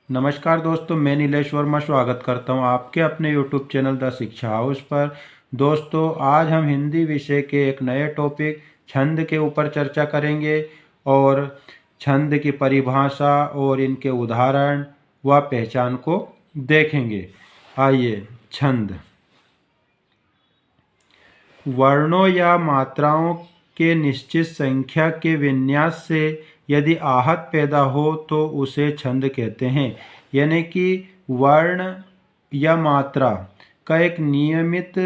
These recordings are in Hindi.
नमस्कार दोस्तों, मैं नीलेश वर्मा स्वागत करता हूं आपके अपने YouTube चैनल द शिक्षा हाउस पर। दोस्तों, आज हम हिंदी विषय के एक नए टॉपिक छंद के ऊपर चर्चा करेंगे और छंद की परिभाषा और इनके उदाहरण व पहचान को देखेंगे। आइए, छंद वर्णों या मात्राओं के निश्चित संख्या के विन्यास से यदि आहत पैदा हो तो उसे छंद कहते हैं। यानी कि वर्ण या मात्रा का एक नियमित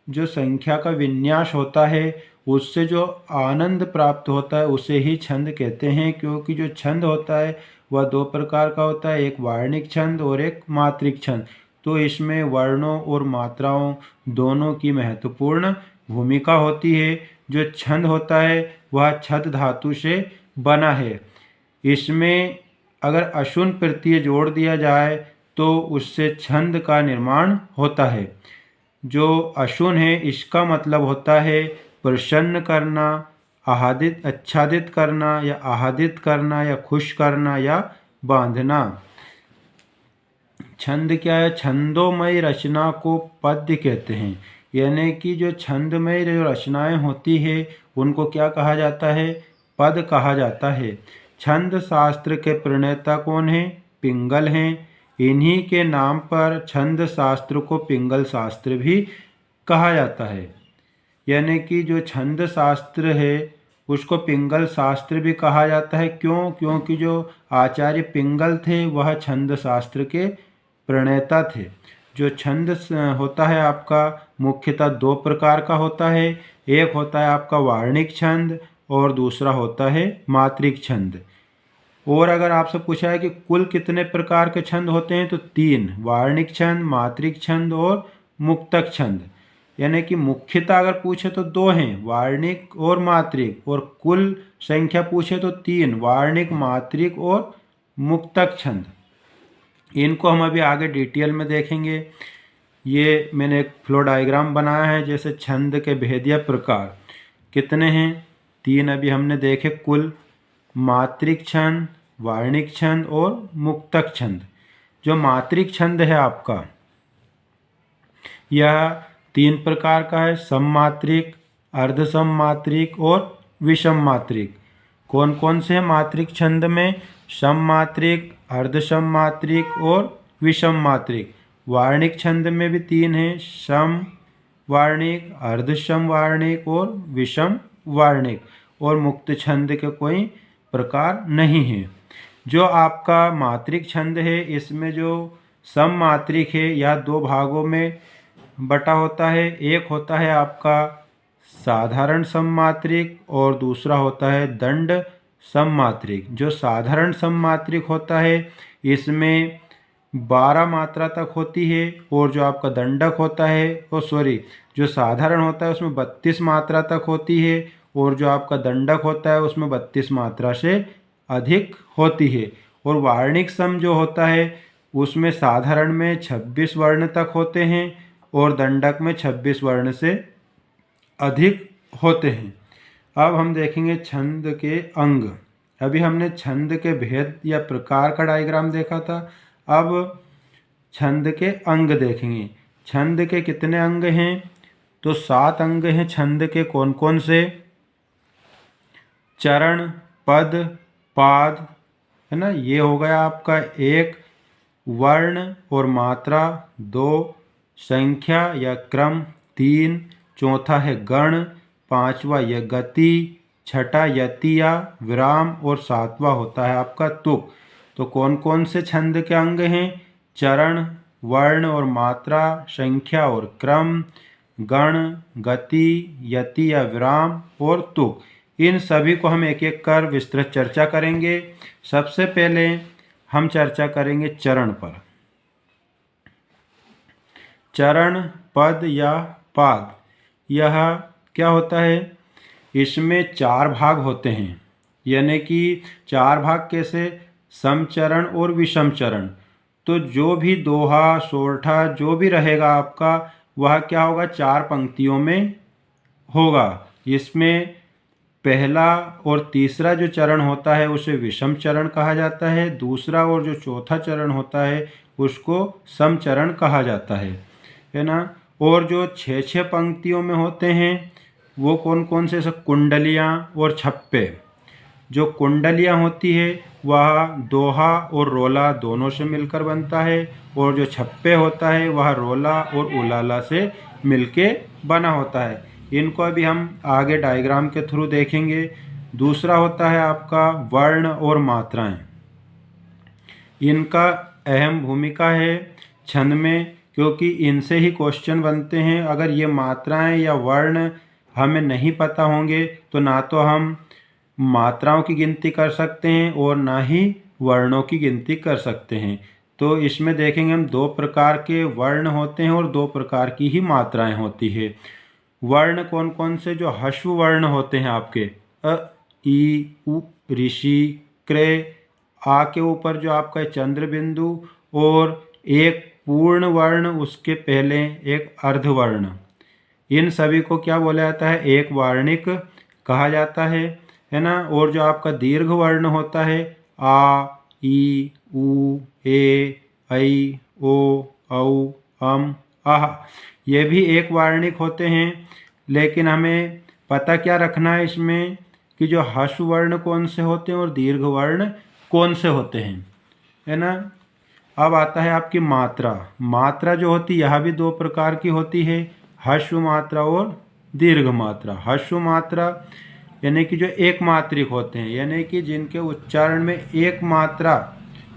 जो संख्या का विन्यास होता है उससे जो आनंद प्राप्त होता है उसे ही छंद कहते हैं। क्योंकि जो छंद होता है वह दो प्रकार का होता है, एक वार्णिक छंद और एक मात्रिक छंद। तो इसमें वर्णों और मात्राओं दोनों की महत्वपूर्ण भूमिका होती है। जो छंद होता है वह छद धातु से बना है। इसमें अगर अशुन प्रत्यय जोड़ दिया जाए तो उससे छंद का निर्माण होता है। जो अशुन है इसका मतलब होता है प्रसन्न करना, आह्लादित आच्छादित करना या आह्लादित करना या खुश करना या बांधना। छंद क्या है? छंदोमय रचना को पद्य कहते हैं। यानी कि जो छंदमय जो रचनाएं होती है उनको क्या कहा जाता है? पद कहा जाता है। छंद शास्त्र के प्रणेता कौन है? पिंगल हैं। इन्हीं के नाम पर छंद शास्त्र को पिंगल शास्त्र भी कहा जाता है। यानी कि जो छंद शास्त्र है उसको पिंगल शास्त्र भी कहा जाता है। क्यों? क्योंकि जो आचार्य पिंगल थे वह छंद शास्त्र के प्रणेता थे। जो छंद होता है आपका मुख्यतः दो प्रकार का होता है। एक होता है आपका वार्णिक छंद और दूसरा होता है मात्रिक छंद। और अगर आपसे पूछा है कि कुल कितने प्रकार के छंद होते हैं तो तीन: वार्णिक छंद, मात्रिक छंद और मुक्तक छंद। यानी कि मुख्यतः अगर पूछे तो दो हैं, वार्णिक और मात्रिक, और कुल संख्या पूछे तो तीन: वार्णिक, मात्रिक और मुक्तक छंद। इनको हम अभी आगे डिटेल में देखेंगे। ये मैंने एक फ्लो डायग्राम बनाया है। जैसे छंद के भेदिया प्रकार कितने हैं? तीन अभी हमने देखे कुल: मात्रिक छंद, वार्णिक छंद और मुक्तक छंद। जो मात्रिक छंद है आपका यह तीन प्रकार का है: सममात्रिक, अर्धसममात्रिक और विषम मात्रिक। कौन कौन से हैं मात्रिक छंद में? सममात्रिक, अर्धसममात्रिक और विषम मात्रिक। वार्णिक छंद में भी तीन हैं: सम वार्णिक, अर्धसम वार्णिक और विषम वार्णिक। और मुक्त छंद के कोई प्रकार नहीं है। जो आपका मात्रिक छंद है इसमें जो सम मात्रिक है यह दो भागों में बटा होता है। एक होता है आपका साधारण सममात्रिक और दूसरा होता है दंड सममात्रिक। जो साधारण सममात्रिक होता है इसमें 12 मात्रा तक होती है और जो आपका दंडक होता है जो साधारण होता है उसमें 32 मात्रा तक होती है और जो आपका दंडक होता है उसमें 32 मात्रा से अधिक होती है। और वार्णिक सम जो होता है उसमें साधारण में 26 वर्ण तक होते हैं और दंडक में 26 वर्ण से अधिक होते हैं। अब हम देखेंगे छंद के अंग। अभी हमने छंद के भेद या प्रकार का डायग्राम देखा था। अब छंद के अंग देखेंगे। छंद के कितने अंग हैं? तो 7 अंग हैं छंद के। कौन कौन से? चरण, पद, पाद, है ना, ये हो गया आपका एक। वर्ण और मात्रा 2, संख्या या क्रम 3, चौथा है गण, पांचवा या गति, छठा यति या विराम और सातवां होता है आपका तुक। तो कौन कौन से छंद के अंग हैं? चरण, वर्ण और मात्रा, संख्या और क्रम, गण, गति, यति या विराम और तुक। इन सभी को हम एक एक कर विस्तृत चर्चा करेंगे। सबसे पहले हम चर्चा करेंगे चरण पर। चरण, पद या पाद, यह क्या होता है? इसमें 4 भाग होते हैं। यानी कि 4 भाग कैसे? समचरण और विषम चरण। तो जो भी दोहा, सोरठा जो भी रहेगा आपका वह क्या होगा? 4 पंक्तियों में होगा। इसमें पहला और तीसरा जो चरण होता है उसे विषम चरण कहा जाता है, दूसरा और जो चौथा चरण होता है उसको सम चरण कहा जाता है ना। और जो 6-6 पंक्तियों में होते हैं वो कौन कौन से, सब कुंडलियाँ और छप्पे। जो कुंडलियाँ होती है वह दोहा और रोला दोनों से मिलकर बनता है, और जो छप्पे होता है वह रोला और उलाला से मिलके बना होता है। इनको अभी हम आगे डायग्राम के थ्रू देखेंगे। दूसरा होता है आपका वर्ण और मात्राएं। इनका अहम भूमिका है छंद में, क्योंकि इनसे ही क्वेश्चन बनते हैं। अगर ये मात्राएं या वर्ण हमें नहीं पता होंगे तो ना तो हम मात्राओं की गिनती कर सकते हैं और ना ही वर्णों की गिनती कर सकते हैं। तो इसमें देखेंगे हम 2 प्रकार के वर्ण होते हैं और 2 प्रकार की ही मात्राएं होती है। वर्ण कौन कौन से, जो ह्रस्व वर्ण होते हैं आपके अ, ई, उ, ऋषि, क्रे, आ के ऊपर जो आपका चंद्र बिंदु, और एक पूर्ण वर्ण उसके पहले एक अर्धवर्ण। इन सभी को क्या बोला जाता है, एक वार्णिक कहा जाता है ना। और जो आपका दीर्घ वर्ण होता है आ, ई, उ, ए, ऐ, ओ, औ, अम, आह, ये भी एक वार्णिक होते हैं। लेकिन हमें पता क्या रखना है इसमें कि जो ह्रस्व वर्ण कौन से होते हैं और दीर्घ वर्ण कौन से होते हैं, है ना। अब आता है आपकी मात्रा। मात्रा जो होती है यह भी 2 प्रकार की होती है, ह्रस्व मात्रा और दीर्घ मात्रा। ह्रस्व मात्रा यानी कि जो एक मात्रिक होते हैं, यानी कि जिनके उच्चारण में एक मात्रा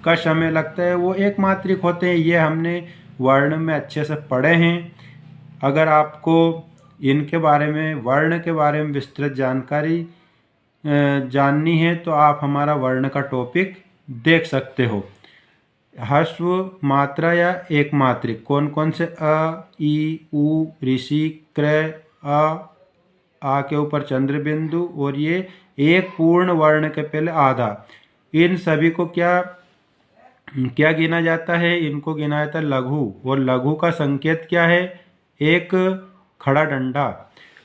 का समय लगता है, वो एक मात्रिक होते हैं। ये हमने वर्ण में अच्छे से पढ़े हैं। अगर आपको इनके बारे में, वर्ण के बारे में विस्तृत जानकारी जाननी है तो आप हमारा वर्ण का टॉपिक देख सकते हो। ह्रस्व मात्रा या एक मात्रिक कौन कौन से, अ, ई, उ, ऋषि, क्र, आ के ऊपर चंद्र बिंदु, और ये एक पूर्ण वर्ण के पहले आधा। इन सभी को क्या क्या गिना जाता है, इनको गिना जाता है लघु। और लघु का संकेत क्या है, एक खड़ा डंडा।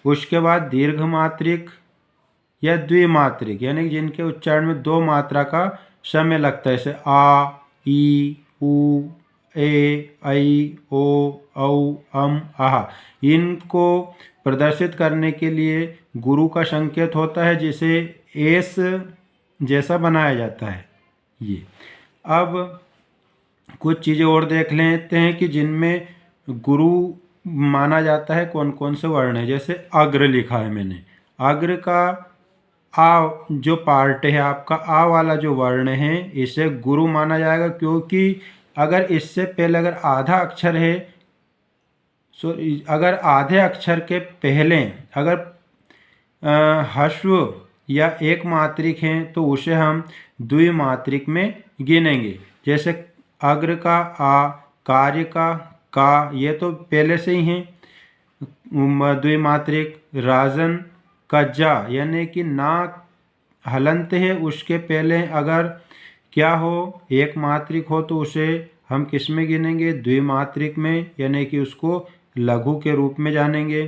उसके बाद दीर्घ मात्रिक या द्विमात्रिक, यानी जिनके उच्चारण में 2 मात्रा का समय लगता है, जैसे आ, ई, उ, ए, ऐ, ओ, औ, अम, आह। इनको प्रदर्शित करने के लिए गुरु का संकेत होता है, जिसे एस जैसा बनाया जाता है। ये अब कुछ चीज़ें और देख लेते हैं कि जिनमें गुरु माना जाता है कौन कौन से वर्ण है। जैसे अग्र लिखा है मैंने, अग्र का आ जो पार्ट है आपका, आ वाला जो वर्ण है इसे गुरु माना जाएगा, क्योंकि अगर इससे पहले अगर आधा अक्षर है, अगर आधे अक्षर के पहले अगर ह्रस्व या एक मात्रिक हैं तो उसे हम द्विमात्रिक में गिनेंगे। जैसे अग्र का आ, कार्य का, ये तो पहले से ही हैं द्विमात्रिक। राजन का जा, यानी कि ना हलंत है, उसके पहले अगर क्या हो, एक मात्रिक हो, तो उसे हम किस में गिनेंगे, द्विमात्रिक में, यानी कि उसको लघु के रूप में जानेंगे,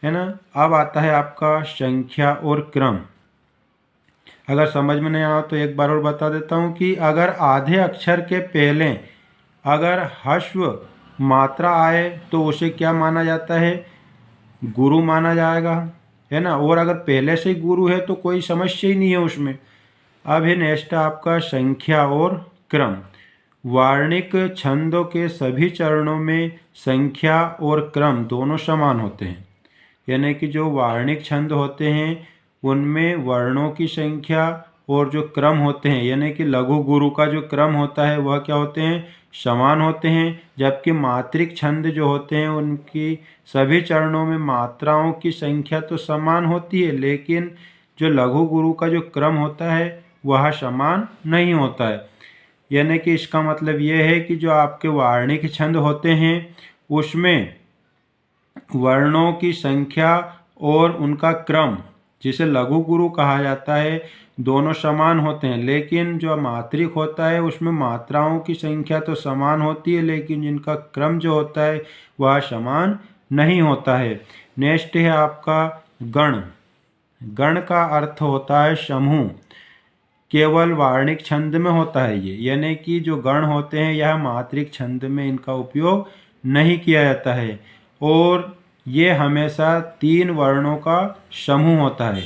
है ना। अब आता है आपका संख्या और क्रम। अगर समझ में नहीं आया तो एक बार और बता देता हूँ कि अगर आधे अक्षर के पहले अगर ह्रस्व मात्रा आए तो उसे क्या माना जाता है, गुरु माना जाएगा, है ना। और अगर पहले से ही गुरु है तो कोई समस्या ही नहीं है उसमें। अब है नेक्स्ट आपका संख्या और क्रम। वार्णिक छंदों के सभी चरणों में संख्या और क्रम दोनों समान होते हैं, यानी कि जो वार्णिक छंद होते हैं उनमें वर्णों की संख्या और जो क्रम होते हैं, यानी कि लघु गुरु का जो क्रम होता है वह क्या होते हैं, समान होते हैं। जबकि मात्रिक छंद जो होते हैं उनकी सभी चरणों में मात्राओं की संख्या तो समान होती है, लेकिन जो लघु गुरु का जो क्रम होता है वह समान नहीं होता है। यानी कि इसका मतलब ये है कि जो आपके वार्णिक छंद होते हैं उसमें वर्णों की संख्या और उनका क्रम, जिसे लघु गुरु कहा जाता है, दोनों समान होते हैं। लेकिन जो मात्रिक होता है उसमें मात्राओं की संख्या तो समान होती है, लेकिन जिनका क्रम जो होता है वह समान नहीं होता है। नेक्स्ट है आपका गण। गण का अर्थ होता है समूह। केवल वार्णिक छंद में होता है ये, यानी कि जो गण होते हैं यह मात्रिक छंद में इनका उपयोग नहीं किया जाता है। और ये हमेशा 3 वर्णों का समूह होता है।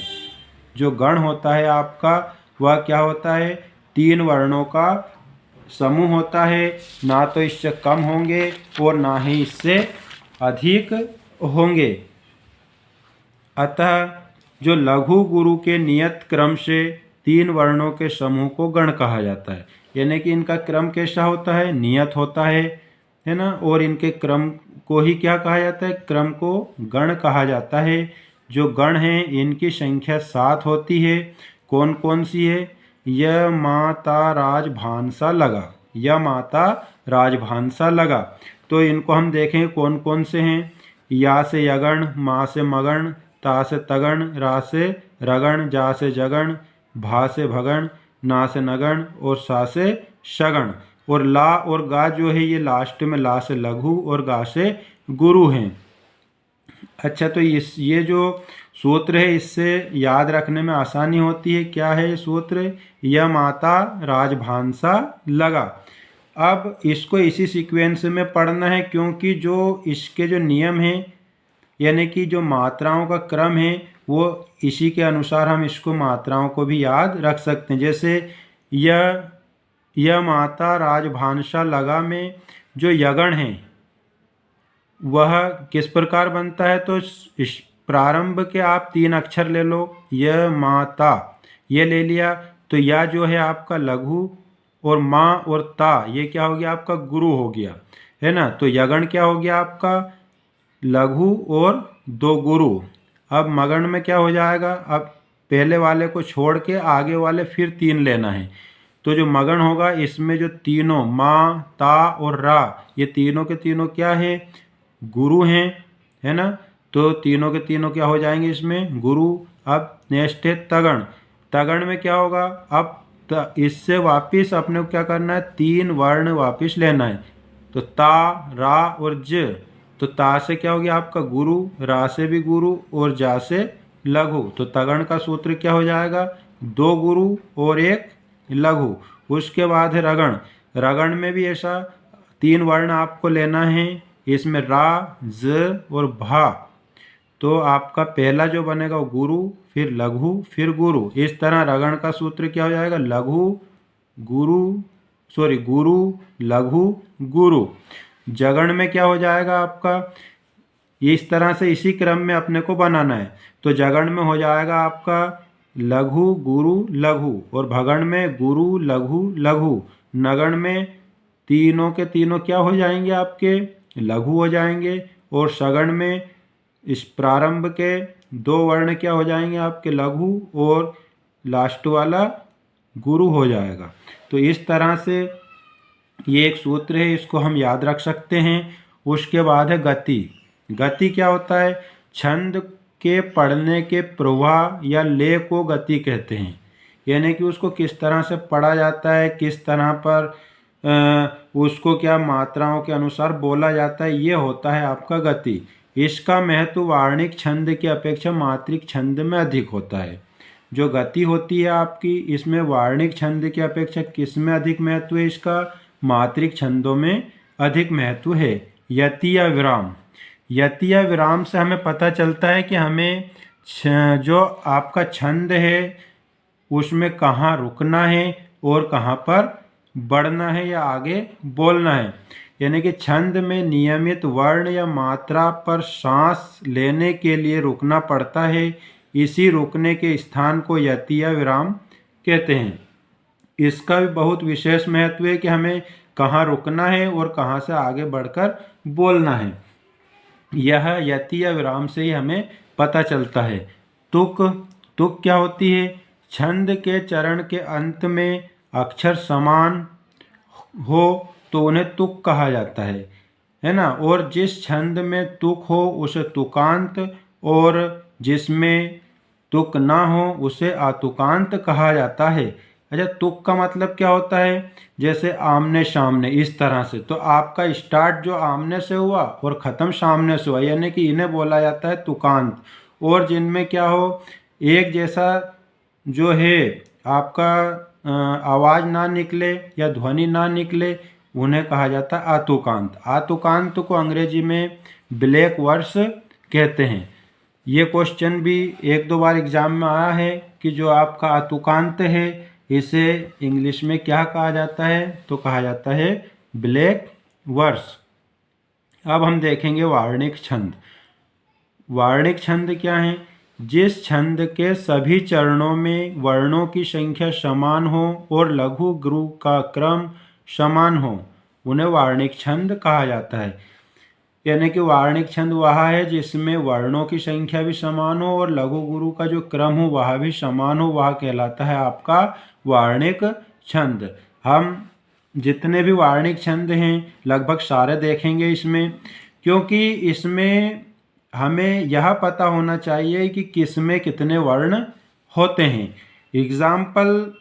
जो गण होता है आपका वह क्या होता है, 3 वर्णों का समूह होता है। ना तो इससे कम होंगे और ना ही इससे अधिक होंगे। अतः जो लघु गुरु के नियत क्रम से 3 वर्णों के समूह को गण कहा जाता है। यानी कि इनका क्रम कैसा होता है, नियत होता है ना। और इनके क्रम को ही क्या कहा जाता है, क्रम को गण कहा जाता है। जो गण हैं इनकी संख्या 7 होती है। कौन कौन सी है, य माता राजभानसा लगा, य माता राजभानसा लगा। तो इनको हम देखें कौन कौन से हैं। या से यगण, मा से मगण, ता से तगण, रा से रगण, जा से जगण, भा से भगण, ना से नगण और सा से शगण। और ला और गा जो है ये लास्ट में ला से लघु और गा से गुरु हैं। अच्छा, तो ये जो सूत्र है इससे याद रखने में आसानी होती है। क्या है ये सूत्र, यह माता राजभानसा लगा। अब इसको इसी सीक्वेंस में पढ़ना है, क्योंकि जो इसके जो नियम हैं यानी कि जो मात्राओं का क्रम है वो इसी के अनुसार हम इसको मात्राओं को भी याद रख सकते हैं। जैसे यह माता राजभानसा लगा में जो यगण है वह किस प्रकार बनता है, तो इस प्रारंभ के आप 3 अक्षर ले लो, य माता ये ले लिया। तो या जो है आपका लघु और माँ और ता ये क्या हो गया आपका गुरु हो गया, है ना। तो यगण क्या हो गया आपका लघु और 2 गुरु। अब मगन में क्या हो जाएगा, अब पहले वाले को छोड़ के आगे वाले फिर 3 लेना है। तो जो मगन होगा इसमें जो तीनों माँ ता और रा ये तीनों के तीनों क्या है, गुरु हैं, है ना। तो तीनों के तीनों क्या हो जाएंगे इसमें गुरु। अब नेक्स्ट है तगण। तगण में क्या होगा, अब इससे वापिस अपने को क्या करना है, 3 वर्ण वापिस लेना है। तो ता रा और ज। तो ता से क्या हो गया आपका गुरु, रा से भी गुरु और जा से लघु। तो तगण का सूत्र क्या हो जाएगा, 2 गुरु और 1 लघु। उसके बाद है रगण। रगण में भी ऐसा 3 वर्ण आपको लेना है। इसमें रा ज और भा। तो आपका पहला जो बनेगा वो गुरु, फिर लघु, फिर गुरु। इस तरह रगण का सूत्र क्या हो जाएगा, गुरु लघु गुरु। जगण में क्या हो जाएगा आपका, इस तरह से इसी क्रम में अपने को बनाना है। तो जगण में हो जाएगा आपका लघु गुरु लघु, और भगण में गुरु लघु लघु। नगण में तीनों के तीनों क्या हो जाएंगे आपके लघु हो जाएंगे। और सगण में इस प्रारंभ के 2 वर्ण क्या हो जाएंगे आपके लघु और लास्ट वाला गुरु हो जाएगा। तो इस तरह से ये एक सूत्र है, इसको हम याद रख सकते हैं। उसके बाद है गति। गति क्या होता है, छंद के पढ़ने के प्रवाह या लय को गति कहते हैं। यानी कि उसको किस तरह से पढ़ा जाता है, किस तरह पर उसको क्या मात्राओं के अनुसार बोला जाता है, ये होता है आपका गति। इसका महत्व वार्णिक छंद की अपेक्षा मात्रिक छंद में अधिक होता है। जो गति होती है आपकी इसमें वार्णिक छंद की अपेक्षा किस में अधिक महत्व है, इसका मात्रिक छंदों में अधिक महत्व है। यति या विराम। यति या विराम से हमें पता चलता है कि हमें जो आपका छंद है उसमें कहाँ रुकना है और कहाँ पर बढ़ना है या आगे बोलना है। यानी कि छंद में नियमित वर्ण या मात्रा पर सांस लेने के लिए रुकना पड़ता है। इसी रुकने के स्थान को यति या विराम कहते हैं। इसका भी बहुत विशेष महत्व है कि हमें कहाँ रुकना है और कहाँ से आगे बढ़कर बोलना है। यह यति या विराम से ही हमें पता चलता है। तुक। तुक क्या होती है, छंद के चरण के अंत में अक्षर समान हो तो उन्हें तुक कहा जाता है ना। और जिस छंद में तुक हो उसे तुकांत, और जिसमें तुक ना हो उसे आतुकांत कहा जाता है। अच्छा, तुक का मतलब क्या होता है, जैसे आमने सामने इस तरह से। तो आपका स्टार्ट जो आमने से हुआ और ख़त्म सामने से हुआ, यानी कि इन्हें बोला जाता है तुकांत। और जिनमें क्या हो एक जैसा जो है आपका आवाज़ ना निकले या ध्वनि ना निकले, उन्हें कहा जाता है आतुकांत। आतुकांत को अंग्रेजी में ब्लैक वर्ड्स कहते हैं। ये क्वेश्चन भी एक दो बार एग्जाम में आया है कि जो आपका आतुकांत है इसे इंग्लिश में क्या कहा जाता है, तो कहा जाता है ब्लैक वर्ड्स। अब हम देखेंगे वार्णिक छंद। वार्णिक छंद क्या है? जिस छंद के सभी चरणों में वर्णों की संख्या समान हो और लघु गुरु का क्रम समान हो, उन्हें वार्णिक छंद कहा जाता है। यानी कि वार्णिक छंद वह है जिसमें वर्णों की संख्या भी समान हो और लघु गुरु का जो क्रम हो वह भी समान हो, वह कहलाता है आपका वार्णिक छंद। हम जितने भी वार्णिक छंद हैं लगभग सारे देखेंगे इसमें, क्योंकि इसमें हमें यह पता होना चाहिए कि किस में कितने वर्ण होते हैं। एग्जाम्पल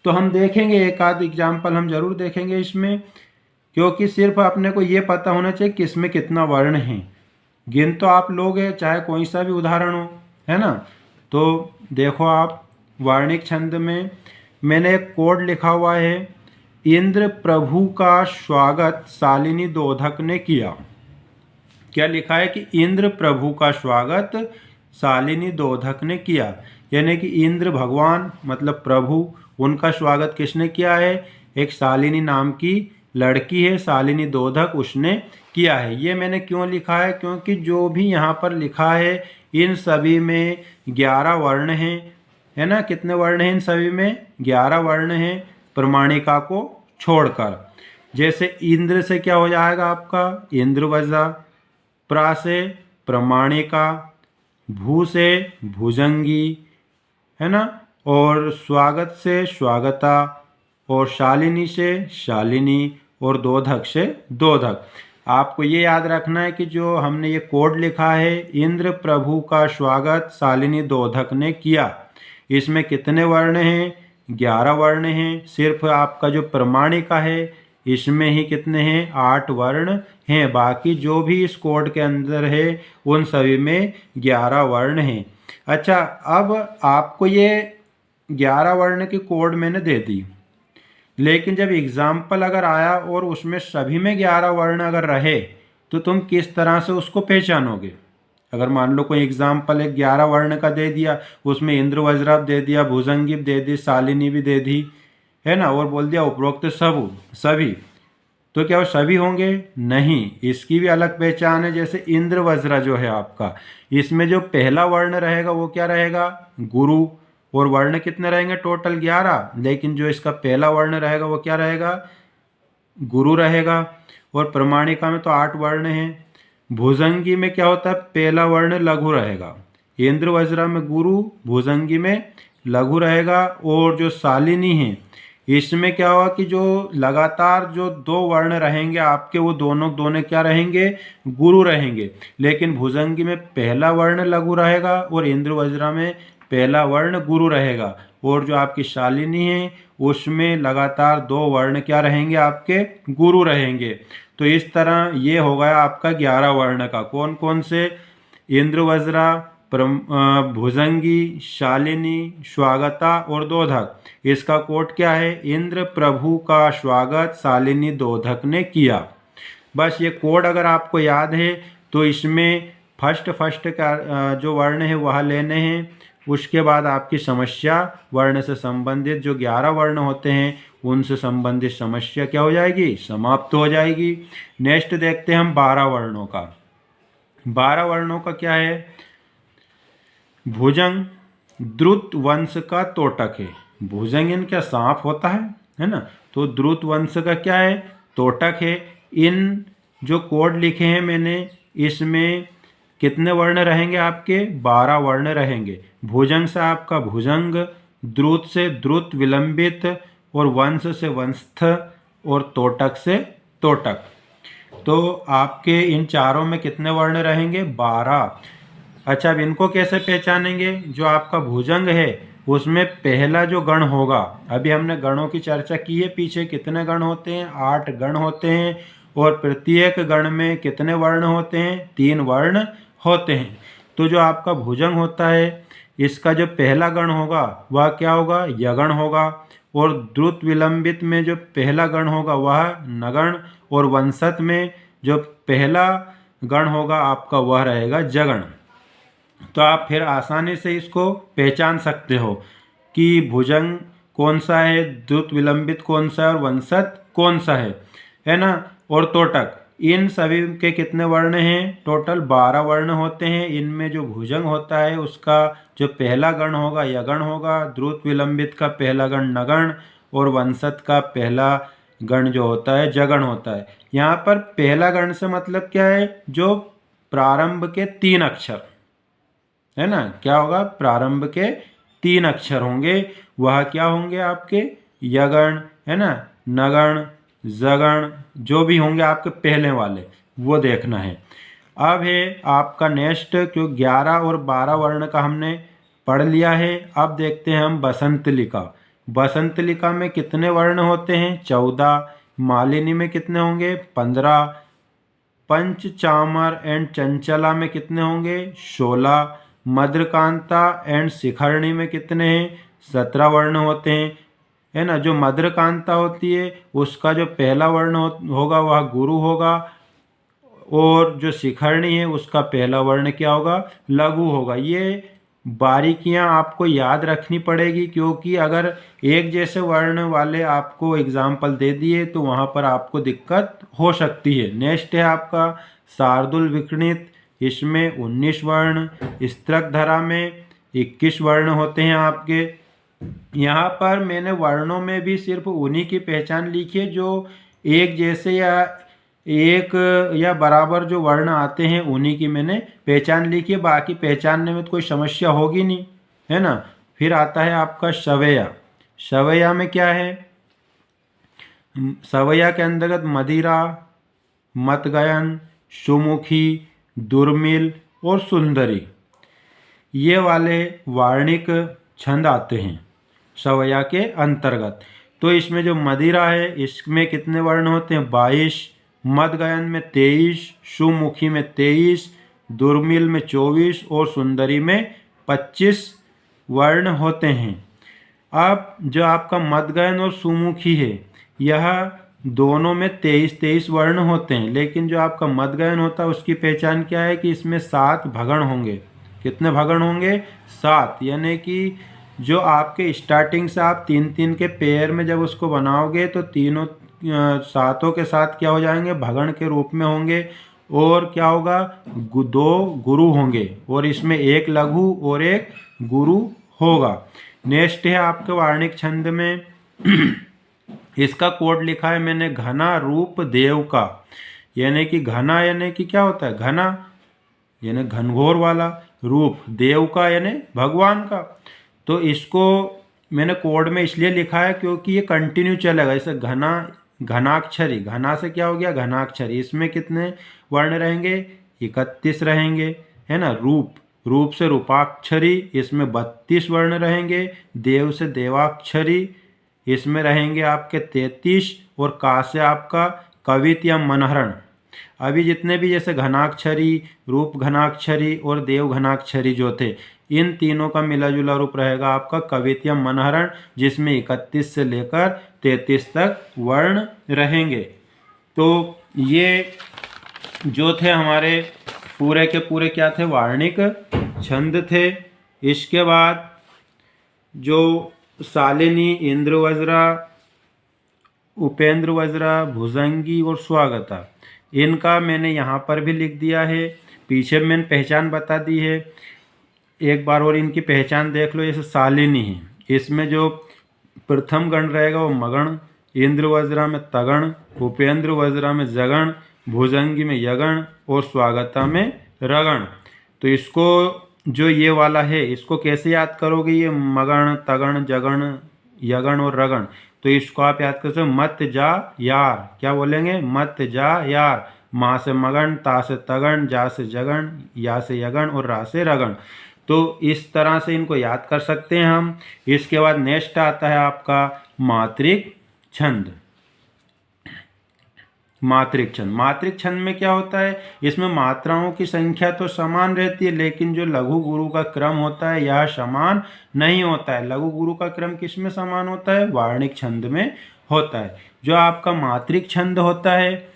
तो हम देखेंगे, एक आध एग्जाम्पल हम जरूर देखेंगे इसमें, क्योंकि सिर्फ अपने को ये पता होना चाहिए किस में कितना वर्ण है। गिन तो आप लोग हैं चाहे कोई सा भी उदाहरण हो, है ना। तो देखो आप वार्णिक छंद में मैंने एक कोड लिखा हुआ है, इंद्र प्रभु का स्वागत शालिनी दोधक ने किया। क्या लिखा है कि इंद्र प्रभु का स्वागत शालिनी दोधक ने किया, यानी कि इंद्र भगवान मतलब प्रभु, उनका स्वागत किसने किया है? एक शालिनी नाम की लड़की है शालिनी दोधक, उसने किया है। ये मैंने क्यों लिखा है? क्योंकि जो भी यहाँ पर लिखा है इन सभी में 11 वर्ण हैं, है ना। कितने वर्ण हैं इन सभी में? 11 वर्ण हैं प्रमाणिका को छोड़कर। जैसे इंद्र से क्या हो जाएगा आपका? इंद्रवज्रा। प्रा से प्रमाणिका, भू से भुजंगी, है ना, और स्वागत से स्वागता, और शालिनी से शालिनी, और दोधक से दोधक। आपको ये याद रखना है कि जो हमने ये कोड लिखा है इंद्र प्रभु का स्वागत शालिनी दोधक ने किया, इसमें कितने वर्ण हैं? 11 वर्ण हैं। सिर्फ आपका जो प्रमाणिका है इसमें ही कितने हैं? 8 वर्ण हैं। बाकी जो भी इस कोड के अंदर है उन सभी में 11 वर्ण हैं। अच्छा, अब आपको ये 11 वर्ण की कोड मैंने दे दी, लेकिन जब एग्जाम्पल अगर आया और उसमें सभी में 11 वर्ण अगर रहे तो तुम किस तरह से उसको पहचानोगे? अगर मान लो कोई एग्जाम्पल एक 11 वर्ण का दे दिया, उसमें इंद्र वज्राभ दे दिया, भुजंगी दे दी, शालिनी भी दे दी, है ना, और बोल दिया उपरोक्त सब सभी, तो क्या वो सभी होंगे? नहीं, इसकी भी अलग पहचान है। जैसे इंद्र वज्रा जो है आपका, इसमें जो पहला वर्ण रहेगा वो क्या रहेगा? गुरु। और वर्ण कितने रहेंगे? टोटल 11, लेकिन जो इसका पहला वर्ण रहेगा वो क्या रहेगा? गुरु रहेगा। और प्रमाणिका में तो 8 वर्ण हैं। भुजंगी में क्या होता है? पहला वर्ण लघु रहेगा। इंद्र वज्रा में गुरु, भुजंगी में लघु रहेगा। और जो शालिनी है इसमें क्या होगा कि जो लगातार जो 2 वर्ण रहेंगे आपके, वो दोनों क्या रहेंगे? गुरु रहेंगे। लेकिन भुजंगी में पहला वर्ण लघु रहेगा और इंद्र वज्रा में पहला वर्ण गुरु रहेगा। और जो आपकी शालिनी है उसमें लगातार 2 वर्ण क्या रहेंगे? आपके गुरु रहेंगे। तो इस तरह ये हो गया आपका 11 वर्ण का। कौन कौन से? इंद्र वज्रा, भुजंगी, शालिनी, स्वागता और दोधक। इसका कोड क्या है? इंद्र प्रभु का स्वागत शालिनी दोधक ने किया। बस ये कोड अगर आपको याद है तो इसमें फर्स्ट का जो वर्ण है वह लेने हैं। उसके बाद आपकी समस्या वर्ण से संबंधित जो 11 वर्ण होते हैं उनसे संबंधित समस्या क्या हो जाएगी? समाप्त हो जाएगी। नेक्स्ट देखते हैं हम 12 वर्णों का। 12 वर्णों का क्या है? भुजंग द्रुत वंश का तोटक है। भुजंग इनका सांप होता है ना, तो द्रुत वंश का क्या है? तोटक है। इन जो कोड लिखे हैं मैंने इसमें कितने वर्ण रहेंगे आपके? 12 वर्ण रहेंगे। भुजंग से आपका भुजंग, द्रुत से द्रुत विलंबित, और वंश से वंशस्थ, और तोटक से तोटक। तो आपके इन चारों में कितने वर्ण रहेंगे? 12। अच्छा, अब इनको कैसे पहचानेंगे? जो आपका भुजंग है उसमें पहला जो गण होगा, अभी हमने गणों की चर्चा की है पीछे, कितने गण होते हैं? 8 गण होते हैं। और प्रत्येक गण में कितने वर्ण होते हैं? 3 वर्ण होते हैं। तो जो आपका भुजंग होता है इसका जो पहला गण होगा वह क्या होगा, यगण होगा। और द्रुत विलंबित में जो पहला गण होगा वह नगण, और वंशज में जो पहला गण होगा आपका वह रहेगा जगण। तो आप फिर आसानी से इसको पहचान सकते हो कि भुजंग कौन सा है, द्रुत विलंबित कौन सा है और वंशज कौन सा है ना। और तोटक, इन सभी के कितने वर्ण हैं, टोटल 12 वर्ण होते हैं। इनमें जो भुजंग होता है उसका जो पहला गण होगा यगण होगा, द्रुत विलंबित का पहला गण नगण, और वंशज का पहला गण जो होता है जगण होता है। यहाँ पर पहला गण से मतलब क्या है, जो प्रारंभ के 3 अक्षर है ना, क्या होगा, प्रारंभ के 3 अक्षर होंगे, वह क्या होंगे आपके यगण है ना, नगण, जगण, जो भी होंगे आपके पहले वाले वो देखना है। अब है आपका नेक्स्ट, क्यों 11 और 12 वर्ण का हमने पढ़ लिया है। अब देखते हैं हम बसंतलिका। बसंतलिका में कितने वर्ण होते हैं, 14। मालिनी में कितने होंगे, 15। पंचचामर एंड चंचला में कितने होंगे, 16। मद्रकांता एंड शिखरणी में कितने हैं, 17 वर्ण होते हैं है ना। जो मद्रकांता होती है उसका जो पहला वर्ण होगा वह गुरु होगा, और जो शिखरणी है उसका पहला वर्ण क्या होगा, लघु होगा। ये बारीकियां आपको याद रखनी पड़ेगी, क्योंकि अगर एक जैसे वर्ण वाले आपको एग्जाम्पल दे दिए तो वहाँ पर आपको दिक्कत हो सकती है। नेक्स्ट है आपका शार्दुल विकणित, इसमें 19 वर्ण। स्त्रकधरा में 21 वर्ण होते हैं आपके। यहाँ पर मैंने वर्णों में भी सिर्फ उन्हीं की पहचान लिखी है जो एक जैसे या एक या बराबर जो वर्ण आते हैं उन्हीं की मैंने पहचान लिखी है। बाकी पहचानने में तो कोई समस्या होगी नहीं है ना। फिर आता है आपका सवैया। सवैया में क्या है, सवैया के अंतर्गत मदिरा, मतगयन, सुमुखी, दुर्मिल और सुंदरी, ये वाले वार्णिक छंद आते हैं सवैया के अंतर्गत। तो इसमें जो मदिरा है इसमें कितने वर्ण होते हैं, 22। मदगयन में 23, सुमुखी में 23, दुर्मिल में 24 और सुंदरी में 25 वर्ण होते हैं। अब जो आपका मदगयन और सुमुखी है यह दोनों में 23 वर्ण होते हैं, लेकिन जो आपका मदगयन होता है उसकी पहचान क्या है कि इसमें 7 भगण होंगे। कितने भगण होंगे, 7। यानी कि जो आपके स्टार्टिंग से आप 3-3 के पेयर में जब उसको बनाओगे तो तीनों सातों के साथ क्या हो जाएंगे, भगण के रूप में होंगे। और क्या होगा, 2 गुरु होंगे और इसमें एक लघु और एक गुरु होगा। नेक्स्ट है आपके वार्णिक छंद में इसका कोड लिखा है मैंने, घना रूप देव का। यानी कि घना यानी कि क्या होता है, घना यानी घनघोर वाला, रूप देव का यानी भगवान का। तो इसको मैंने कोड में इसलिए लिखा है क्योंकि ये कंटिन्यू चलेगा। जैसे घना, घनाक्षरी, घना से क्या हो गया, घनाक्षरी, इसमें कितने वर्ण रहेंगे, 31 रहेंगे है ना। रूप, रूप से रूपाक्षरी, इसमें 32 वर्ण रहेंगे। देव से देवाक्षरी, इसमें रहेंगे आपके 33। और का से आपका कवित या मनहरण। अभी जितने भी जैसे घनाक्षरी, रूप घनाक्षरी और देव घनाक्षरी जो थे, इन तीनों का मिला जुला रूप रहेगा आपका कवित या मनहरण, जिसमें 31 से लेकर 33 तक वर्ण रहेंगे। तो ये जो थे हमारे पूरे के पूरे क्या थे, वार्णिक छंद थे। इसके बाद जो शालिनी, इंद्रवज्रा, उपेंद्र वज्रा, भुजंगी और स्वागता, इनका मैंने यहाँ पर भी लिख दिया है। पीछे मैंने पहचान बता दी है, एक बार और इनकी पहचान देख लो। जैसे शालिनी है, इसमें जो प्रथम गण रहेगा वो मगण, इंद्र वज्रा में तगण, उपेंद्र वज्रा में जगण, भुजंगी में यगण और स्वागता में रगण। तो इसको जो ये वाला है इसको कैसे याद करोगे, ये मगण, तगण, जगण, यगण और रगण। तो इसको आप याद कर सकते हो, मत जा यार, क्या बोलेंगे, मत जा यार। माँ से मगन, ता से तगन, जा से जगन, या से यगन और रा से रगन। तो इस तरह से इनको याद कर सकते हैं हम। इसके बाद नेक्स्ट आता है आपका मात्रिक छंद। मात्रिक छंद। मात्रिक छंद में क्या होता है, इसमें मात्राओं की संख्या तो समान रहती है, लेकिन जो लघु गुरु का क्रम होता है यह समान नहीं होता है। लघु गुरु का क्रम किस में समान होता है, वार्णिक छंद में होता है। जो आपका मात्रिक छंद होता है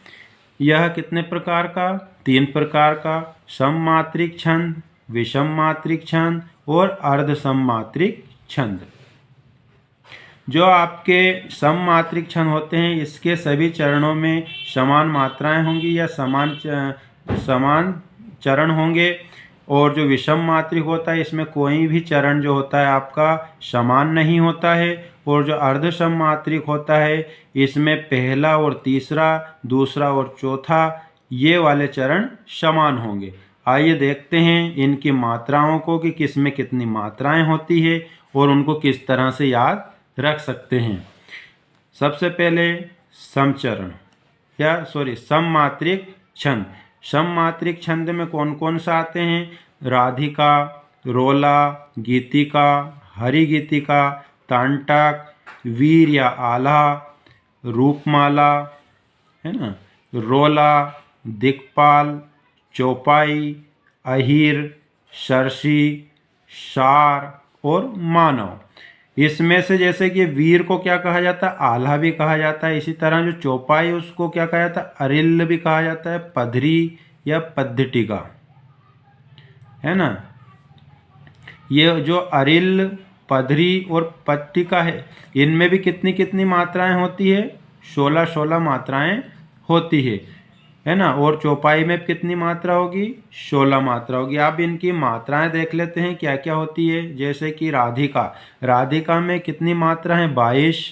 यह कितने प्रकार का, 3 प्रकार का, सममात्रिक छंद, विषम मात्रिक छंद और अर्ध सममात्रिक छंद। जो आपके सममात्रिक छंद होते हैं इसके सभी चरणों में समान मात्राएं होंगी या समान चरण होंगे, और जो विषम मात्रिक होता है इसमें कोई भी चरण जो होता है आपका समान नहीं होता है, और जो अर्ध सममात्रिक होता है इसमें पहला और तीसरा, दूसरा और चौथा ये वाले चरण समान होंगे। आइए देखते हैं इनकी मात्राओं को कि किस में कितनी मात्राएं होती है और उनको किस तरह से याद रख सकते हैं। सबसे पहले समचरण सममात्रिक छंद। सममात्रिक छंद में कौन कौन सा आते हैं, राधिका, रोला, गीतिका, हरिगीतिका, तांटक, वीर या आला, रूपमाला, है ना, रोला, दिक्पाल, चौपाई, अहिर, सरसी, सार और मानव। इसमें से जैसे कि वीर को क्या कहा जाता है, आल्हा भी कहा जाता है। इसी तरह जो चौपाई उसको क्या कहा जाता है, अरिल्ल भी कहा जाता है, पधरी या पद्धटिका, है ना। ये जो अरिल्ल, पधरी और पट्टिका है इनमें भी कितनी कितनी मात्राएं होती है, 16 मात्राएं होती है ना। और चौपाई में कितनी मात्रा होगी, 16 मात्रा होगी। अब इनकी मात्राएं देख लेते हैं क्या क्या होती है। जैसे कि राधिका में कितनी मात्रा है, 22,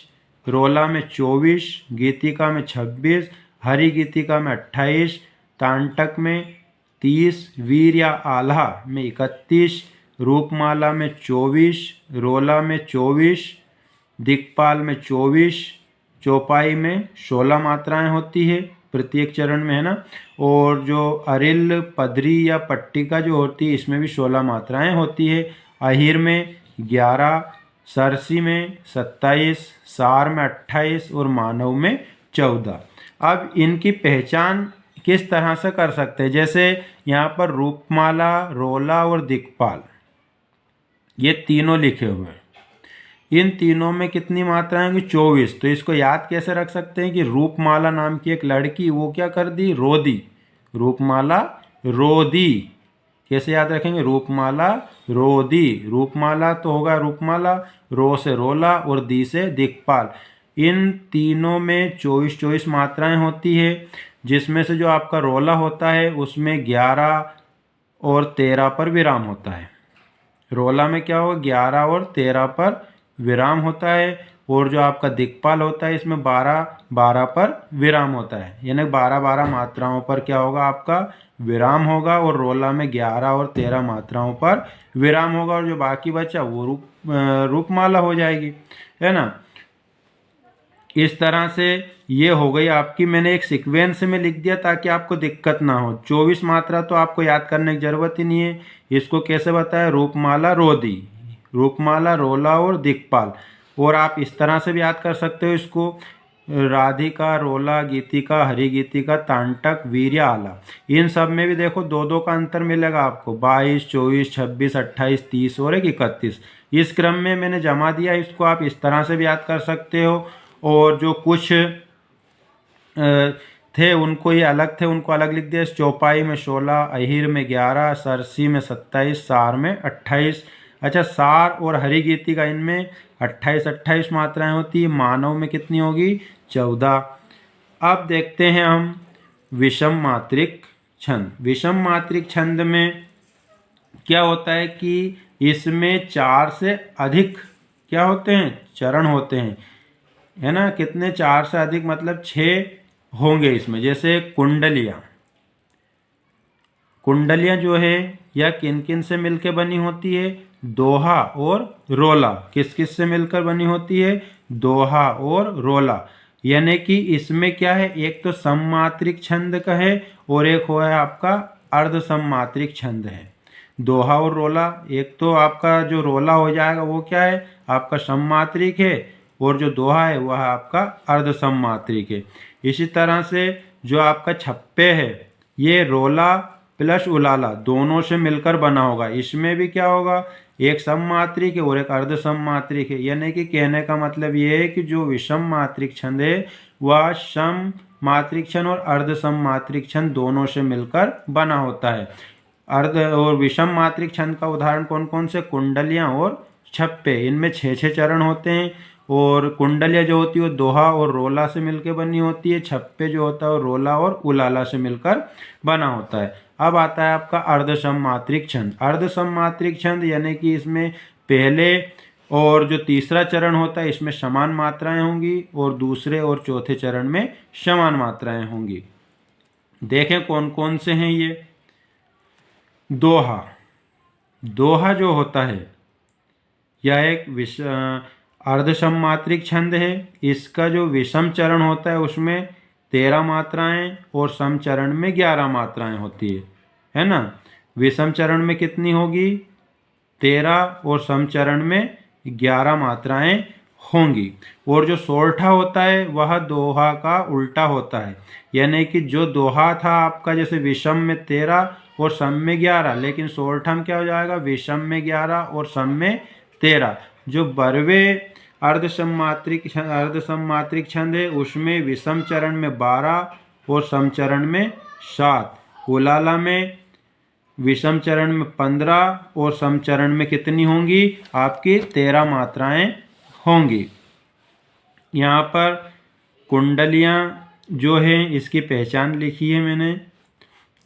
रोला में 24, गीतिका में 26, हरि गीतिका में 28, तांटक में 30, वीर या आल्हा में 31, रूपमाला में 24, रोला में 24, दिक्पाल में 24, चौपाई में 16 मात्राएं होती है प्रत्येक चरण में, है ना। और जो अरिल, पदरी या पट्टिका जो होती है इसमें भी 16 मात्राएं होती है। अहिर में 11, सरसी में 27, सार में 28 और मानव में 14। अब इनकी पहचान किस तरह से कर सकते हैं, जैसे यहाँ पर रूपमाला, रोला और दिक्पाल ये तीनों लिखे हुए हैं। इन तीनों में कितनी मात्राएं होंगी, 24। तो इसको याद कैसे रख सकते हैं कि रूपमाला नाम की एक लड़की वो क्या कर दी, रो दी, रूपमाला रो दी। कैसे याद रखेंगे, रूपमाला रो दी। रूपमाला तो होगा रूपमाला, रो से रोला और दी से दिक्पाल। इन तीनों में 24 मात्राएं होती है, जिसमें से जो आपका रोला होता है उसमें 11 और 13 पर विराम होता है। रोला में क्या होगा, 11 और 13 पर विराम होता है। और जो आपका दिक्पाल होता है इसमें 12 पर विराम होता है, यानी 12 मात्राओं पर क्या होगा, आपका विराम होगा। और रोला में 11 और 13 मात्राओं पर विराम होगा, और जो बाकी बचा वो रूपमाला हो जाएगी, है ना। इस तरह से ये हो गई आपकी, मैंने एक सीक्वेंस में लिख दिया ताकि आपको दिक्कत ना हो। 24 मात्रा तो आपको याद करने की जरूरत ही नहीं है। इसको कैसे बताया, रूपमाला, रोदी, रूपमाला, रोला और दिक्पाल। और आप इस तरह से भी याद कर सकते हो इसको, राधिका, रोला, गीतिका, हरि गीतिका, तांटक, वीर या आला। इन सब में भी देखो 2 का अंतर मिलेगा आपको, 22, 24, 26, 28, 30 और 31। इस क्रम में मैंने जमा दिया, इसको आप इस तरह से भी याद कर सकते हो। और जो कुछ थे उनको ये अलग थे, उनको अलग लिख दिया। चौपाई में 16, अहिर में 11, सरसी में 27, सार में 28। अच्छा, सार और हरि गीति का इनमें 28 मात्राएं होती है। मानव में कितनी होगी, 14। अब देखते हैं हम विषम मात्रिक छंद। विषम मात्रिक छंद में क्या होता है कि इसमें 4 से अधिक क्या होते हैं, चरण होते हैं, है ना। कितने, 4 से अधिक मतलब 6 होंगे इसमें। जैसे कुंडलियां जो है यह किन किन से मिलकर बनी होती है, दोहा और रोला। किस किस से मिलकर बनी होती है, दोहा और रोला। यानी कि इसमें क्या है, एक तो सममात्रिक छंद का है और एक हो है आपका अर्ध सममात्रिक छंद है। दोहा और रोला, एक तो आपका जो रोला हो जाएगा वो क्या है, आपका सममात्रिक है, और जो दोहा है वह आपका अर्ध सममात्रिक है। इसी तरह से जो आपका छप्पे है ये रोला प्लस उलाला दोनों से मिलकर बना होगा। इसमें भी क्या होगा, एक सममात्रिक है और एक अर्ध सममात्रिक है। यानी कि कहने का मतलब ये है कि जो विषम मात्रिक छंद है वह सम मात्रिक छंद और अर्ध सम मात्रिक छंद दोनों से मिलकर बना होता है। अर्ध और विषम मात्रिक छंद का उदाहरण कौन कौन से, कुंडलियां और छप्पे। इनमें 6 चरण होते हैं और कुंडलियां जो होती है वो दोहा और रोला से मिलकर बनी होती है। छप्पे जो होता है वो रोला और उलाला से मिलकर बना होता है। अब आता है आपका अर्ध सममात्रिक छंद। अर्ध सममात्रिक छंद यानी कि इसमें पहले और जो तीसरा चरण होता है इसमें समान मात्राएं होंगी और दूसरे और चौथे चरण में समान मात्राएं होंगी। देखें कौन कौन से हैं ये। दोहा, दोहा जो होता है यह एक अर्ध सममात्रिक छंद है। इसका जो विषम चरण होता है उसमें 13 मात्राएं और सम चरण में 11 मात्राएं होती है ना। विषम चरण में कितनी होगी, 13 और सम चरण में 11 मात्राएं होंगी। और जो सोरठा होता है वह दोहा का उल्टा होता है। यानी कि जो दोहा था आपका जैसे विषम में 13 और सम में 11, लेकिन सोरठा में क्या हो जाएगा, विषम में 11 और सम में 13। जो बरवे अर्ध सममात्रिक छंद है उसमें विषम चरण में 12 और सम चरण में 7। उलाला में विषम चरण में 15 और सम चरण में कितनी होंगी, आपकी 13 मात्राएं होंगी। यहाँ पर कुंडलियाँ जो है इसकी पहचान लिखी है मैंने,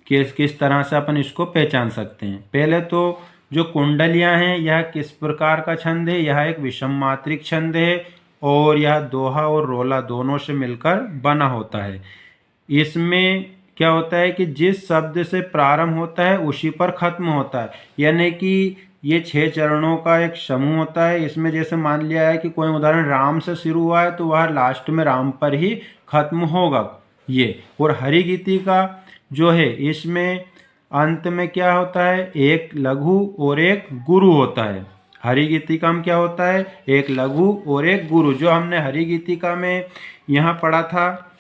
किस तरह से अपन इसको पहचान सकते हैं। पहले तो जो कुंडलियां हैं यह किस प्रकार का छंद है, यह एक विषम मात्रिक छंद है और यह दोहा और रोला दोनों से मिलकर बना होता है। इसमें क्या होता है कि जिस शब्द से प्रारंभ होता है उसी पर खत्म होता है। यानी कि ये 6 चरणों का एक समूह होता है। इसमें जैसे मान लिया है कि कोई उदाहरण राम से शुरू हुआ है तो वह लास्ट में राम पर ही खत्म होगा ये। और हरिगीति का जो है इसमें अंत में क्या होता है, एक लघु और एक गुरु होता है। हरिगीतिका में क्या होता है, एक लघु और एक गुरु। जो हमने हरिगीतिका में यहाँ पढ़ा था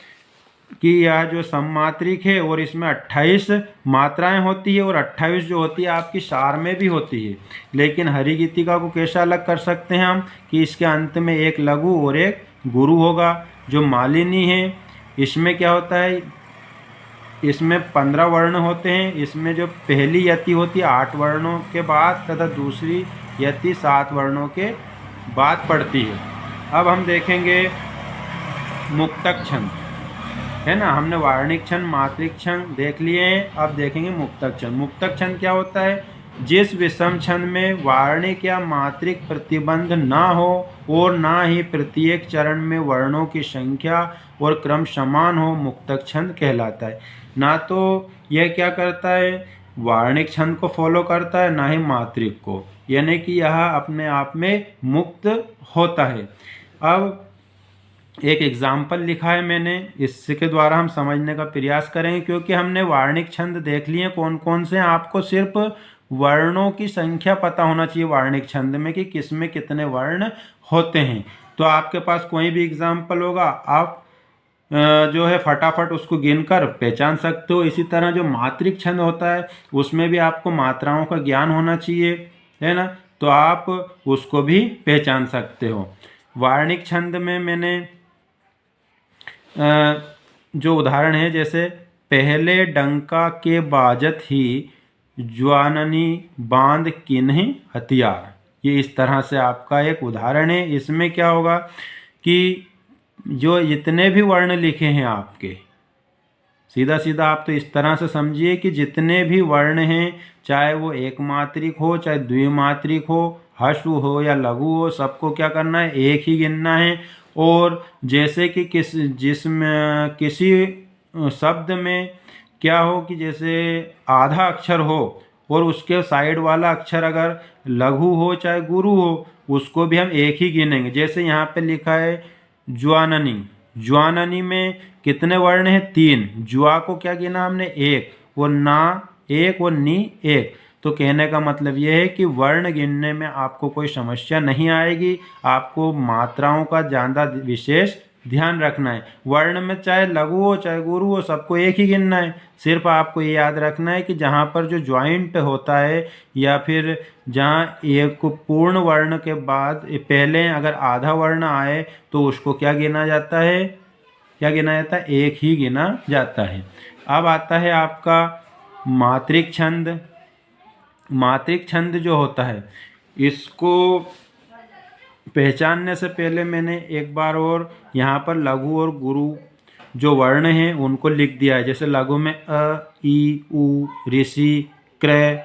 कि यह जो सममात्रिक है और इसमें 28 मात्राएं होती है और 28 जो होती है आपकी सार में भी होती है। लेकिन हरिगीतिका को कैसा अलग कर सकते हैं हम कि इसके अंत में एक लघु और एक गुरु होगा। जो मालिनी है इसमें क्या होता है, इसमें 15 वर्ण होते हैं। इसमें जो पहली यति होती है 8 वर्णों के बाद तथा दूसरी यति 7 वर्णों के बाद पड़ती है। अब हम देखेंगे मुक्तक छंद, है ना। हमने वार्णिक छंद मात्रिक छंद देख लिए हैं, अब देखेंगे मुक्तक छंद। मुक्तक छंद क्या होता है, जिस विषम छंद में वार्णिक या मात्रिक प्रतिबंध ना हो और ना ही प्रत्येक चरण में वर्णों की संख्या और क्रम समान हो, मुक्तक छंद कहलाता है। ना तो यह क्या करता है, वार्णिक छंद को फॉलो करता है, ना ही मात्रिक को, यानी कि यह अपने आप में मुक्त होता है। अब एक एग्जाम्पल लिखा है मैंने, इसके द्वारा हम समझने का प्रयास करेंगे। क्योंकि हमने वार्णिक छंद देख लिए कौन कौन से हैं, आपको सिर्फ वर्णों की संख्या पता होना चाहिए वार्णिक छंद में कि किस में कितने वर्ण होते हैं। तो आपके पास कोई भी एग्जाम्पल होगा, आप जो है फटाफट उसको गिनकर पहचान सकते हो। इसी तरह जो मात्रिक छंद होता है उसमें भी आपको मात्राओं का ज्ञान होना चाहिए, है ना, तो आप उसको भी पहचान सकते हो। वार्णिक छंद में मैंने जो उदाहरण है, जैसे पहले डंका के बाजत ही ज्वाननी बांध किन्हीं हथियार, ये इस तरह से आपका एक उदाहरण है। इसमें क्या होगा कि जो जितने भी वर्ण लिखे हैं आपके, सीधा सीधा आप तो इस तरह से समझिए कि जितने भी वर्ण हैं, चाहे वो एक मात्रिक हो चाहे द्विमात्रिक हो, ह्रस्व हो या लघु हो, सबको क्या करना है, एक ही गिनना है। और जैसे कि किसी शब्द में क्या हो कि जैसे आधा अक्षर हो और उसके साइड वाला अक्षर अगर लघु हो चाहे गुरु हो, उसको भी हम एक ही गिनेंगे। जैसे यहाँ पे लिखा है ज्वाननी, ज्वाननी में कितने वर्ण हैं, 3। ज्वा को क्या गिना हमने, 1, और ना 1 और नी 1। तो कहने का मतलब यह है कि वर्ण गिनने में आपको कोई समस्या नहीं आएगी, आपको मात्राओं का ज़्यादा विशेष ध्यान रखना है। वर्ण में चाहे लघु हो चाहे गुरु हो, सबको एक ही गिनना है। सिर्फ आपको ये याद रखना है कि जहाँ पर जो ज्वाइंट होता है या फिर जहाँ एक पूर्ण वर्ण के बाद पहले अगर आधा वर्ण आए तो उसको क्या गिना जाता है, क्या गिना जाता है, एक ही गिना जाता है। अब आता है आपका मात्रिक छंद। मात्रिक छंद जो होता है इसको पहचानने से पहले मैंने एक बार और यहाँ पर लघु और गुरु जो वर्ण हैं उनको लिख दिया है। जैसे लघु में अ, ई, उ, ऋषि, क्रय,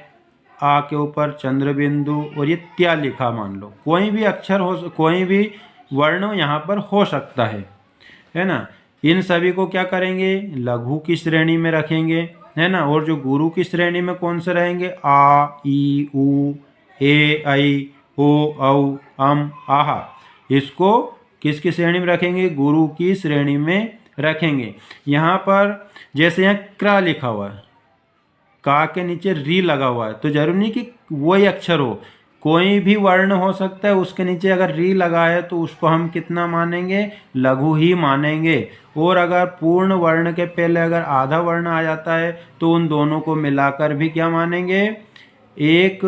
आ के ऊपर चंद्र बिंदु और ये त्या लिखा। मान लो कोई भी अक्षर हो, कोई भी वर्ण यहाँ पर हो सकता है ना। इन सभी को क्या करेंगे, लघु की श्रेणी में रखेंगे, है ना। और जो गुरु की श्रेणी में कौन से रहेंगे, आ, ई, उ, ए, ऐ, ओ, औ, अम, आहा। इसको किसकी श्रेणी में रखेंगे, गुरु की श्रेणी में रखेंगे। यहाँ पर जैसे यहाँ क्रा लिखा हुआ है, का के नीचे री लगा हुआ है, तो जरूर नहीं कि वही अक्षर हो, कोई भी वर्ण हो सकता है, उसके नीचे अगर री लगा है तो उसको हम कितना मानेंगे, लघु ही मानेंगे। और अगर पूर्ण वर्ण के पहले अगर आधा वर्ण आ जाता है तो उन दोनों को मिलाकर भी क्या मानेंगे, एक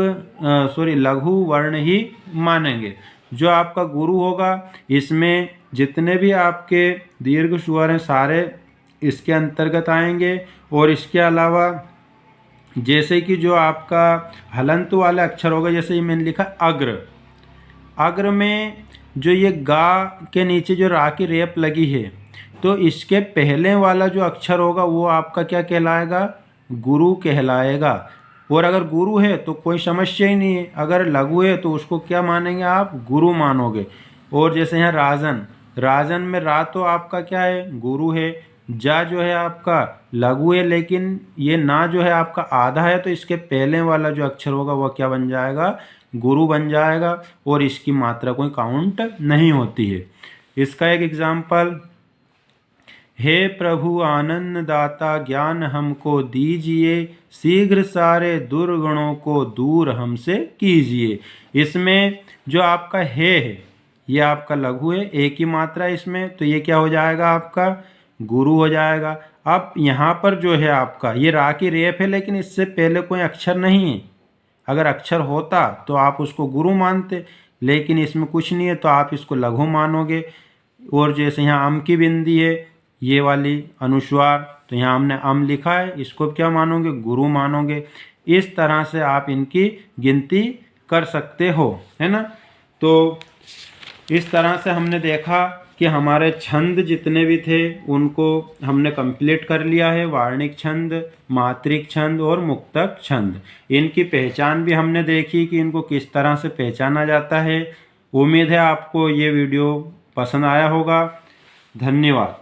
लघु वर्ण ही मानेंगे। जो आपका गुरु होगा इसमें जितने भी आपके दीर्घ स्वर हैं सारे इसके अंतर्गत आएंगे। और इसके अलावा जैसे कि जो आपका हलंत वाला अक्षर होगा, जैसे ये मैंने लिखा अग्र, अग्र में जो ये गा के नीचे जो रा की रेप लगी है तो इसके पहले वाला जो अक्षर होगा वो आपका क्या कहलाएगा, गुरु कहलाएगा। और अगर गुरु है तो कोई समस्या ही नहीं है, अगर लघु है तो उसको क्या मानेंगे आप, गुरु मानोगे। और जैसे यहाँ राजन, राजन में रा तो आपका क्या है, गुरु है, जा जो है आपका लघु है, लेकिन ये ना जो है आपका आधा है, तो इसके पहले वाला जो अक्षर होगा वह क्या बन जाएगा, गुरु बन जाएगा। और इसकी मात्रा कोई काउंट नहीं होती है। इसका एक एग्जाम्पल, हे प्रभु आनंद दाता ज्ञान हमको दीजिए, शीघ्र सारे दुर्गुणों को दूर हमसे कीजिए। इसमें जो आपका है ये आपका लघु है, एक ही मात्रा इसमें, तो ये क्या हो जाएगा, आपका गुरु हो जाएगा। अब यहाँ पर जो है आपका ये रा की रेप है, लेकिन इससे पहले कोई अक्षर नहीं है। अगर अक्षर होता तो आप उसको गुरु मानते, लेकिन इसमें कुछ नहीं है तो आप इसको लघु मानोगे। और जैसे यहाँ अम की बिंदी है, ये वाली अनुस्वार, तो यहाँ हमने अम लिखा है, इसको क्या मानोगे, गुरु मानोगे। इस तरह से आप इनकी गिनती कर सकते हो, है ना। तो इस तरह से हमने देखा कि हमारे छंद जितने भी थे उनको हमने कंप्लीट कर लिया है। वार्णिक छंद, मात्रिक छंद और मुक्तक छंद, इनकी पहचान भी हमने देखी कि इनको किस तरह से पहचाना जाता है। उम्मीद है आपको ये वीडियो पसंद आया होगा। धन्यवाद।